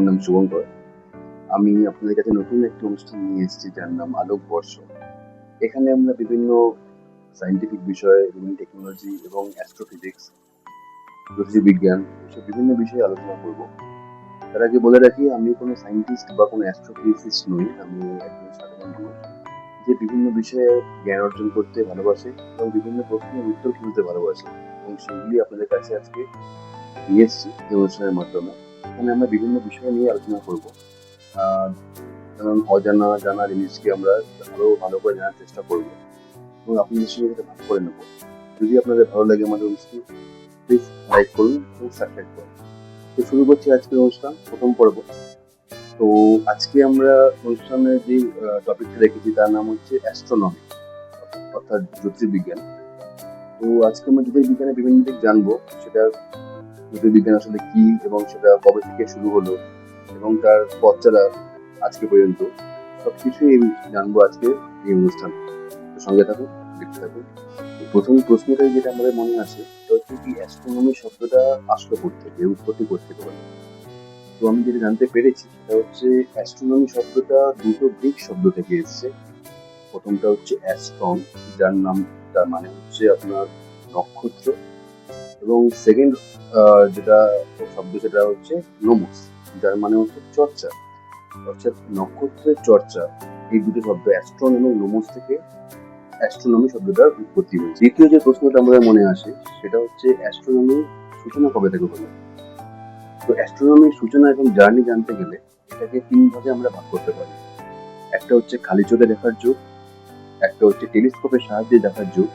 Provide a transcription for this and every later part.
নাম শুভঙ্কর। আমি আপনাদের কাছে নতুন একটি অনুষ্ঠান নিয়ে এসেছি যার নাম আলোকবর্ষ। এখানে আমরা বিভিন্ন সায়েন্টিফিক বিষয়, বিভিন্ন টেকনোলজি এবং অ্যাস্ট্রোফিজিক্স, জ্যোতির্বিজ্ঞান এসব বিভিন্ন বিষয়ে আলোচনা করব। তার আগে বলে রাখি, আমি কোনো সায়েন্টিস্ট বা কোনো অ্যাস্ট্রোফিজিসিস্ট নই। আমি একজন সাধারণ মানুষ যে বিভিন্ন বিষয়ে জ্ঞান অর্জন করতে ভালোবাসে এবং বিভিন্ন প্রশ্নের উত্তর খুঁজতে ভালোবাসে, এবং সেগুলি আপনাদের কাছে আজকে নিয়ে এসেছি এই অনুষ্ঠানের মাধ্যমে। এখানে আমরা বিভিন্ন বিষয় নিয়ে আলোচনা করব। যেমন অজানা জানা জিনিসকে আমরা আরো ভালো করে জানার চেষ্টা করব এবং আপনাদের সঙ্গে সেটা ভাগ করে নেব। যদি আপনাদের ভালো লাগে আমাদের অনুষ্ঠান, প্লিজ লাইক করুন এবং সাবস্ক্রাইব করুন। তো শুরু করছি আজকের অনুষ্ঠান, প্রথম পর্ব। তো আজকে আমরা অনুষ্ঠানের যে টপিকটা রেখেছি তার নাম হচ্ছে অ্যাস্ট্রোনমি, অর্থাৎ জ্যোতির্বিজ্ঞান। তো আজকে আমরা জ্যোতির্বিজ্ঞানের বিভিন্ন দিক জানবো, সেটা জ্যোতির্বিজ্ঞান আসলে কি এবং সেটা কবে থেকে শুরু হলো এবং তার পথ চলা আজকে পর্যন্ত সবকিছুই জানবো আজকে এই অনুষ্ঠান। তো সঙ্গে থাকুন, দেখতে থাকুন। প্রথম প্রশ্নটাই যেটা আমাদের মনে আসে সেটা হচ্ছে কি, অ্যাস্ট্রোনমি শব্দটা আসলো কোত্থেকে, উৎপত্তি কোত্থেকে হলো? তো আমি যেটা জানতে পেরেছি সেটা হচ্ছে অ্যাস্ট্রোনমি শব্দটা দুটো গ্রিক শব্দ থেকে এসেছে। প্রথমটা হচ্ছে অ্যাস্ট্রন, যার নামটা মানে হচ্ছে আপনার নক্ষত্র, এবং সেকেন্ড যেটা শব্দ সেটা হচ্ছে নোমোস, যার মানে হচ্ছে চর্চা, অর্থাৎ নক্ষত্রের চর্চা। এই দুটো শব্দ অ্যাস্ট্রন এবং নোমোস থেকে অ্যাস্ট্রোনমি শব্দটার উৎপত্তি হয়েছে। দ্বিতীয় যে প্রশ্নটা আমাদের মনে আসে সেটা হচ্ছে অ্যাস্ট্রোনমির সূচনা কবে থেকে হলো? তো অ্যাস্ট্রোনমির সূচনা এবং জার্নি জানতে গেলে এটাকে তিন ভাগে আমরা ভাগ করতে পারি। একটা হচ্ছে খালি চোখে দেখার যুগ, একটা হচ্ছে টেলিস্কোপের সাহায্যে দেখার যুগ,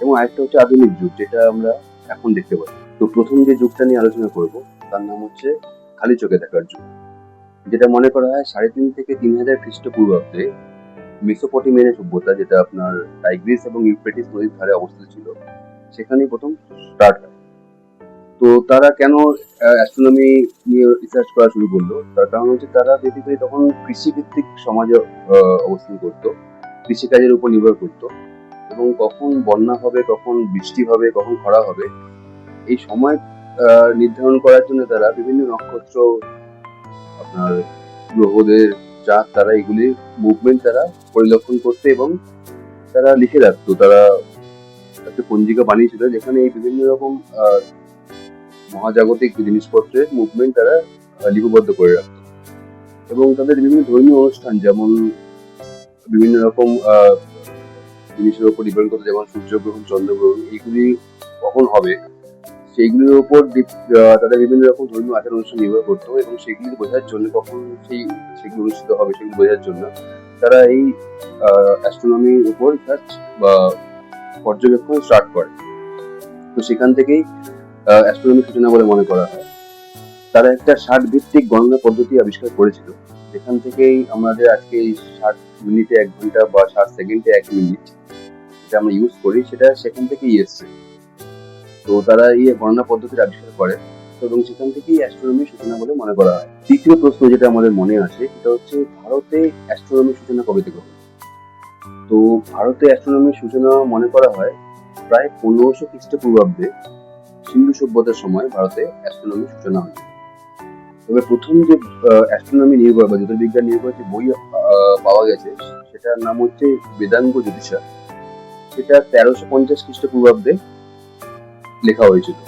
এবং আরেকটা হচ্ছে আধুনিক যুগ, যেটা আমরা এখন দেখতে পাই। তো প্রথম যে যুগটা নিয়ে আলোচনা করব তার নাম হচ্ছে খালি চোখে দেখার যুগ, যেটা মনে করা হয় 3,500 থেকে 3,000 খ্রিস্টপূর্বাব্দে মেসোপটেমিয়ান সভ্যতা, যেটা আপনার টাইগ্রিস এবং ইউফ্রেটিস নদীর ধারে অবস্থিত ছিল, সেখানেই প্রথম স্টার্ট হয়। তো তারা কেন অ্যাস্ট্রোনমি নিয়ে রিসার্চ করা শুরু করলো? তার কারণ হচ্ছে তারা বেসিক্যালি তখন কৃষিভিত্তিক সমাজে অবস্থান করতো, কৃষিকাজের উপর নির্ভর করতো, এবং কখন বন্যা হবে, কখন বৃষ্টি হবে, কখন খরা হবে, এই সময় নির্ধারণ করার জন্য তারা বিভিন্ন নক্ষত্র, আপনার গ্রহদের চাঁদ, তারা এগুলির মুভমেন্ট তারা পরিলক্ষণ করতে এবং তারা লিখে রাখতো। তারা একটা পঞ্জিকা বানিয়েছিল যেখানে এই বিভিন্ন রকম মহাজাগতিক জিনিসপত্রের মুভমেন্ট তারা লিপিবদ্ধ করে রাখতো। এবং তাদের বিভিন্ন ধর্মীয় অনুষ্ঠান, যেমন বিভিন্ন রকম জিনিসের উপর ডিপেন্ড করতো, যেমন সূর্যগ্রহণ, চন্দ্রগ্রহণ, এইগুলি কখন হবে সেইগুলির উপর তাদের বিভিন্ন রকম ধর্মীয় আচার অনুষ্ঠান নির্ভর করতো, এবং সেগুলি বোঝার জন্য, কখন সেগুলি অনুষ্ঠিত হবে সেগুলি বোঝার জন্য তারা এই অ্যাস্ট্রোনমির উপর রিসার্চ বা পর্যবেক্ষণ স্টার্ট করে। তো সেখান থেকেই অ্যাস্ট্রোনমির সূচনা বলে মনে করা হয়। তারা একটা 60 ভিত্তিক গণনা পদ্ধতি আবিষ্কার করেছিল, যেখান থেকেই আমাদের আজকে এই 60 মিনিটে 1 ঘন্টা বা 60 সেকেন্ডে 1 মিনিট যেটা আমরা ইউজ করি, সেটা সেখান থেকেই এসছে। তো তারা এই গণনা পদ্ধতির আবিষ্কার করে এবং সেখান থেকেই অ্যাস্ট্রোনমির সূচনা বলে মনে করা হয়। তৃতীয় প্রশ্ন যেটা আমাদের মনে আসে সেটা হচ্ছে ভারতে অ্যাস্ট্রোনমির সূচনা কবে থেকে হলো? তো ভারতে অ্যাস্ট্রোনমির সূচনা মনে করা হয় প্রায় 1500 খ্রিস্টপূর্বাব্দে সিন্ধু সভ্যতার সময় ভারতে অ্যাস্ট্রোনমির সূচনা হয়েছিল। তবে প্রথম যে অ্যাস্ট্রোনমি নির্ভর বা জ্যোতির্বিজ্ঞান নির্ভর যে বই পাওয়া গেছে সেটার নাম হচ্ছে বেদাঙ্গ জ্যোতিষা। সেটা 1350 খ্রিস্টপূর্বাব্দে লেখা হয়েছিল।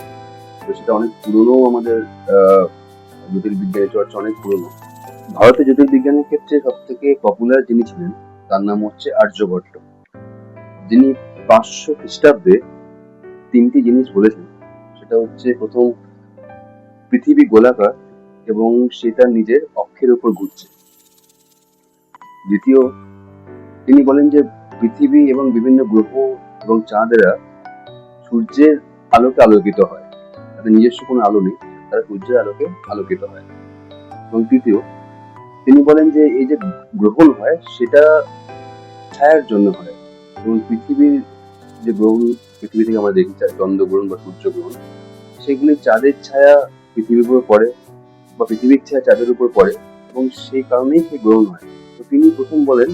তো সেটা অনেক পুরনো, আমাদের জ্যোতির্বিজ্ঞানের চর্চা অনেক পুরনো। ভারতের জ্যোতির্বিজ্ঞানের ক্ষেত্রে সব থেকে পপুলার যিনি ছিলেন তার নাম হচ্ছে আর্যভট্ট, যিনি 500 খ্রিস্টাব্দে 3টি জিনিস বলেছেন। সেটা হচ্ছে, প্রথম, পৃথিবী গোলাকার এবং সেটা নিজের অক্ষের উপর ঘুরছে। দ্বিতীয়, তিনি বলেন যে পৃথিবী এবং বিভিন্ন গ্রহ এবং চাঁদেরা সূর্যের আলোকে আলোকিত হয়, তাদের নিজস্ব কোনো আলো নেই, তারা সূর্যের আলোকে আলোকিত হয়। এবং তৃতীয়, তিনি বলেন যে এই যে গ্রহণ হয় সেটা ছায়ার জন্য হয়, এবং পৃথিবীর যে গ্রহণ পৃথিবী থেকে আমরা দেখি, চন্দ্রগ্রহণ বা সূর্যগ্রহণ, সেগুলি চাঁদের ছায়া পৃথিবীর উপর পড়ে বা পৃথিবীর ছায়া চাঁদের উপর পড়ে, এবং সেই কারণেই সেই গ্রহণ হয়। তো তিনি প্রথম বলেন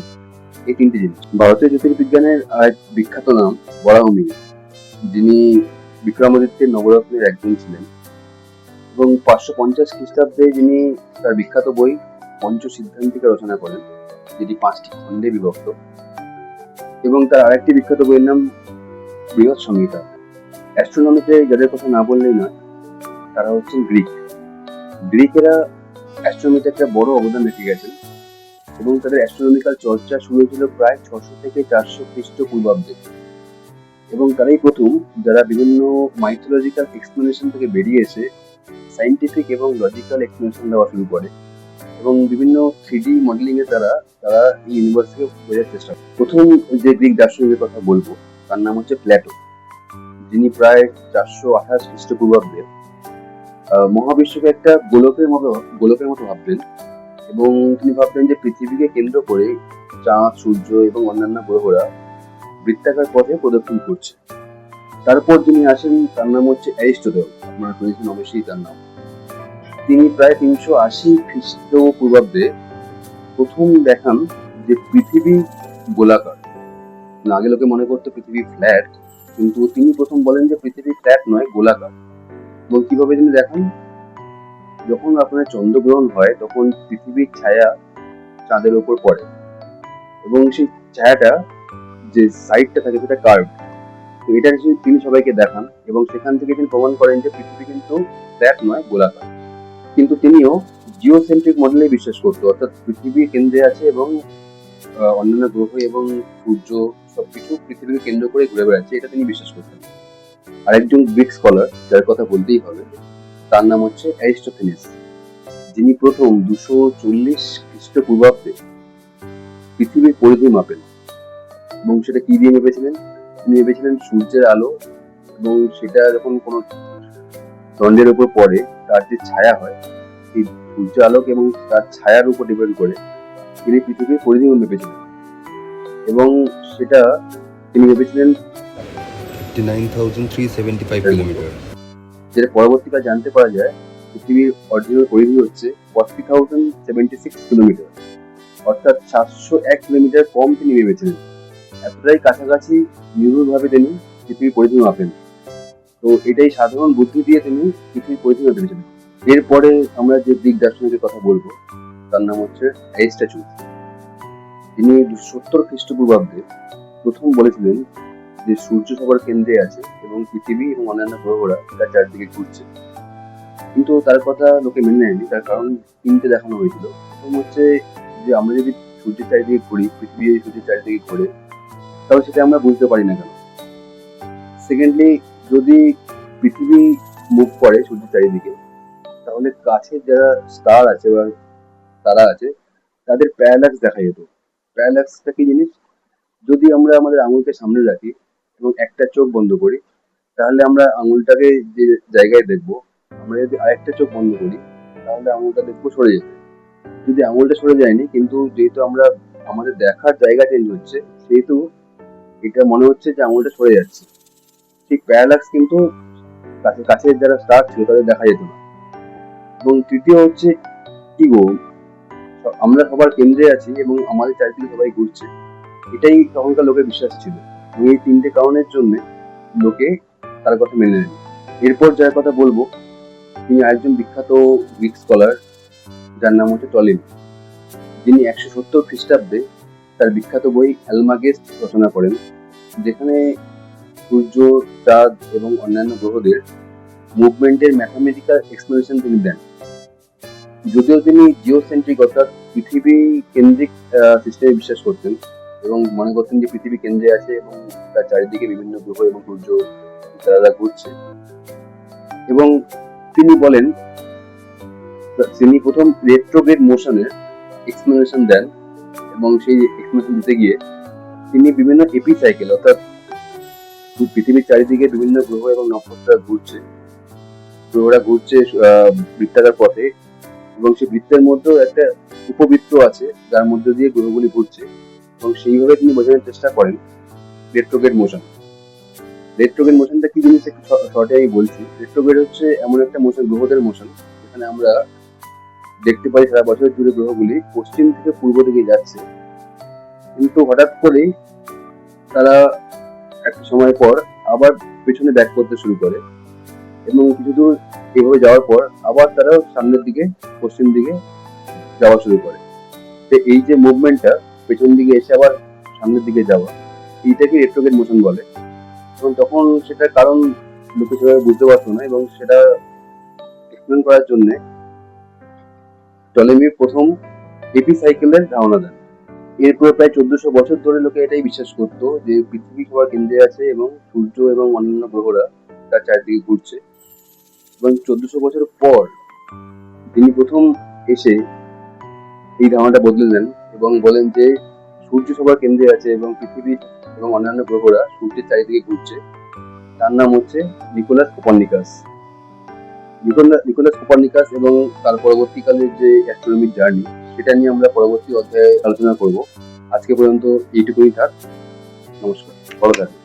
এই 3টি জিনিস। ভারতীয় জ্যোতির্বিজ্ঞানের এক বিখ্যাত নাম বরাহমিহির, যিনি বিক্রমাদিত্যের নবরত্নের একজন ছিলেন। এবং 550 খ্রিস্টাব্দে যিনি তার বিখ্যাত বই পঞ্চসিদ্ধান্তিকা রচনা করেন, যেটি 5টি খণ্ডে বিভক্ত, এবং তার আরেকটি বিখ্যাত বইয়ের নাম বৃহৎ সংহিতা। অ্যাস্ট্রোনমিতে যাদের কথা না বললেই নয়, তারা হচ্ছেন গ্রিকেরা অ্যাস্ট্রোনমিতে একটা বড় অবদান রেখে গেছেন, এবং তাদের অ্যাস্ট্রোনমিক্যাল চর্চা শুরু হয়েছিল প্রায় 600 থেকে 400 খ্রিস্টপূর্বাব্দে, এবং তারাই প্রথম যারা বিভিন্ন মাইথোলজিক্যাল এক্সপ্লেনেশন থেকে বেরিয়ে এসে সাইন্টিফিক এবং লজিক্যাল এক্সপ্লেনেশন দেওয়া শুরু করে, এবং বিভিন্ন 3D মডেলিং এর দ্বারা তারা এই ইউনিভার্সকে বোঝার চেষ্টা করে। প্রথম যে গ্রিক দার্শনিকের কথা বলবো তার নাম হচ্ছে প্ল্যাটো, যিনি প্রায় 428 খ্রিস্টপূর্বাব্দে মহাবিশ্বকে একটা গোলকের মতো ভাবতেন, এবং তিনি ভাবতেন যে পৃথিবীকে কেন্দ্র করে চাঁদ, সূর্য এবং অন্যান্য গ্রহরা বৃত্তাকার পথে প্রদক্ষিণ করছে। তারপর যিনি আসেন তার নাম হচ্ছে অ্যারিস্টটল, আপনারা শুনেছেন অবশ্যই তার নাম। তিনি প্রায় 380 খ্রিস্টপূর্বাব্দে প্রথম দেখান যে পৃথিবী গোলাকার। আগে লোকে মনে করতো পৃথিবী ফ্ল্যাট, কিন্তু তিনি প্রথম বলেন যে পৃথিবী ফ্ল্যাট নয়, গোলাকার। এবং কিভাবে তিনি দেখান, যখন আপনার চন্দ্রগ্রহণ হয় তখন পৃথিবীর ছায়া চাঁদের উপর পড়ে, এবং সেই ছায়াটা যে সাইডটা থাকে সেটা কার্ভ। তো এটা তিনি সবাইকে দেখান, এবং সেখান থেকে তিনি প্রমাণ করেন যে পৃথিবী কিন্তু ফ্ল্যাট নয়, গোলাকার। কিন্তু তিনিও জিওসেন্ট্রিক মডেলে বিশ্বাস করতো, অর্থাৎ পৃথিবী কেন্দ্রে আছে এবং অন্যান্য গ্রহ এবং সূর্য সবকিছু পৃথিবীকে কেন্দ্র করে ঘুরে বেড়াচ্ছে, এটা তিনি বিশ্বাস করতেন। আরেকজন গ্রিক স্কলার যার কথা বলতেই হবে, তার নাম হচ্ছে অ্যারিস্টোফেনিস, যিনি প্রথম 240 খ্রিস্টপূর্বাব্দে পৃথিবীর পরিধি মাপেন, এবং সেটা কি দিয়ে মেপেছিলেন? তিনি মেপেছিলেন সূর্যের আলো, এবং সেটা যখন কোনো দণ্ডের উপর পড়ে তার যে ছায়া হয়, সেই সূর্য আলোক এবং তার ছায়ার উপর ডিপেন্ড করে তিনি পৃথিবীর পরিধি মেপেছিলেন, এবং সেটা তিনি মেপেছিলেন 59,375 কিলোমিটার। যেটা পরবর্তীকালে জানতে পারা যায় পৃথিবীর অরিজিনাল পরিধি হচ্ছে 40,076 কিলোমিটার, অর্থাৎ 701 কিলোমিটার কম তিনি ভেবেছিলেন। এতটাই কাছাকাছি নির্ভুলভাবে তিনি পৃথিবীর পরিধি মাপেন। তো এটাই সাধারণ বুদ্ধি দিয়ে তিনি পৃথিবীর পরিধি ভেবেছিলেন। এরপরে আমরা যে গ্রিক দার্শনিকের কথা বলবো তার নাম হচ্ছে অ্যারিস্টটল। তিনি 270 খ্রিস্টপূর্বাব্দে প্রথম বলেছিলেন যে সূর্য সবার কেন্দ্রে আছে এবং পৃথিবী এবং অন্যান্য গ্রহরা তার চারদিকে ঘুরছে। কিন্তু তার কথা লোকে মেনে নেয়নি, তার কারণ তিনটে দেখানো হয়েছিল। প্রথম হচ্ছে যে আমরা যদি সূর্যের চারিদিকে ঘুরি, পৃথিবী যদি সূর্যের চারিদিকে ঘুরে, তাহলে সেটা আমরা বুঝতে পারি না কেন। সেকেন্ডলি, যদি পৃথিবী মুভ করে সূর্যের চারিদিকে, তাহলে কাছে যারা স্টার আছে বা তারা আছে তাদের প্যারালাক্স দেখা যেত। প্যারালাক্সটা কি জিনিস? যদি আমরা আমাদের আঙুলকে সামনে রাখি এবং একটা চোখ বন্ধ করি, তাহলে আমরা আঙুলটাকে যে জায়গায় দেখবো, আমরা যদি আরেকটা চোখ বন্ধ করি তাহলে আঙুলটা দেখবো সরে যেতে। যদি আঙুলটা সরে যায়নি, কিন্তু যেহেতু আমরা আমাদের দেখার জায়গা চেঞ্জ হচ্ছে, সেহেতু এটা মনে হচ্ছে যে আঙুলটা সরে যাচ্ছে। ঠিক প্যারালাক্স কিন্তু কাছে যারা স্টার ছিল তাদের দেখা যেত না। এবং তৃতীয় হচ্ছে ইগো, আমরা সবার কেন্দ্রে আছি এবং আমাদের চারিদিকে সবাই ঘুরছে, এটাই তখনকার লোকের বিশ্বাস ছিল। এই তিনটে কারণের জন্য লোকে তার কথা মেনে নেন। এরপর যার কথা বলবো তিনি একজন বিখ্যাত গ্রিক স্কলার, যার নাম হচ্ছে টলেমি, যিনি 170 খ্রিস্টাব্দে তার বিখ্যাত বই অ্যালমাগেস্ট রচনা করেন, যেখানে সূর্য, চাঁদ এবং অন্যান্য গ্রহদের মুভমেন্টের ম্যাথামেটিক্যাল এক্সপ্লেনেশন তিনি দেন। যদিও তিনি জিওসেন্ট্রিক অর্থাৎ পৃথিবী কেন্দ্রিক সিস্টেমে বিশ্বাস করতেন এবং মনে করতেন যে পৃথিবী কেন্দ্রে আছে এবং তার চারিদিকে বিভিন্ন গ্রহ এবং সূর্য তারা ঘুরছে, এবং তিনি বলেন, তিনি প্রথম রেট্রোগ্রেড মোশনের এক্সপ্লেনেশন দেন, এবং সেই এক্সপ্লেনেশন দিতে গিয়ে তিনি বিভিন্ন এপিসাইকেল অর্থাৎ পৃথিবীর চারিদিকে বিভিন্ন গ্রহ এবং নক্ষত্র ঘুরছে, গ্রহরা ঘুরছে বৃত্তাকার পথে, এবং সেই বৃত্তের মধ্যেও একটা উপবৃত্ত আছে যার মধ্যে দিয়ে গ্রহগুলি ঘুরছে, এবং সেইভাবে তিনি বোঝানোর চেষ্টা করেন রেট্রোগ্রেড মোশন। রেট্রোগ্রেড মোশনটা কি জিনিস একটু শর্টে আমি বলছি। রেট্রোগ্রেড হচ্ছে এমন একটা মোশন, গ্রহদের মোশন, যেখানে আমরা দেখতে পাই সারা বছর জুড়ে গ্রহগুলি পশ্চিম থেকে পূর্ব দিকে যাচ্ছে, কিন্তু হঠাৎ করেই তারা একটা সময় পর আবার পেছনে ব্যাক করতে শুরু করে, এবং কিছু দূর এভাবে যাওয়ার পর আবার তারা সামনের দিকে পশ্চিম দিকে যাওয়া শুরু করে। তো এই যে মুভমেন্টটা, পেছন দিকে এসে আবার সামনের দিকে যাওয়া, এইটাকে রেট্রোগেট মোশন বলে। এবং তখন সেটার কারণ লোকে সেভাবে বুঝতে পারতো না, এবং সেটা এক্সপ্লেন করার জন্য টলেমি প্রথম এপিসাইকেলের ধারণা দেন। এরপর প্রায় 1400 বছর ধরে লোকে এটাই বিশ্বাস করতো যে পৃথিবী সবার কেন্দ্রে আছে এবং সূর্য এবং অন্যান্য গ্রহরা তার চারদিকে ঘুরছে। এবং 1400 বছর পর তিনি প্রথম এসে এই ধারণাটা বদলে দেন এবং বলেন যে সূর্য সবার কেন্দ্রে আছে এবং পৃথিবী এবং অন্যান্য গ্রহরা সূর্যের চারিদিকে ঘুরছে। তার নাম হচ্ছে নিকোলাস কোপার্নিকাস। নিকোলাস কোপার্নিকাস এবং তার পরবর্তীকালের যে অ্যাস্ট্রোনমিক জার্নি, সেটা নিয়ে আমরা পরবর্তী অধ্যায়ে আলোচনা করব। আজকে পর্যন্ত এইটুকুই থাক। নমস্কার, ভালো থাকবেন।